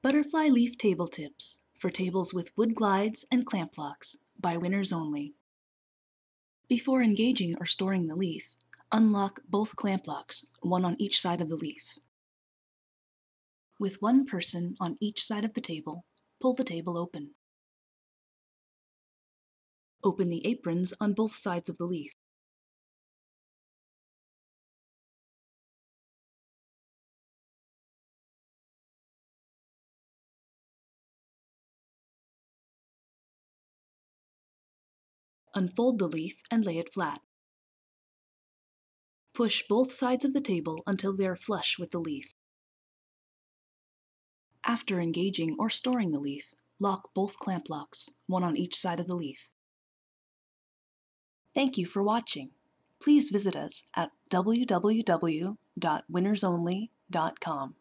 Butterfly Leaf Table Tips for Tables with Wood Glides and Clamp Locks by Winners Only. Before engaging or storing the leaf, unlock both clamp locks, one on each side of the leaf. With one person on each side of the table, pull the table open. Open the aprons on both sides of the leaf. Unfold the leaf and lay it flat. Push both sides of the table until they are flush with the leaf. After engaging or storing the leaf, lock both clamp locks, one on each side of the leaf. Thank you for watching. Please visit us at www.winnersonly.com.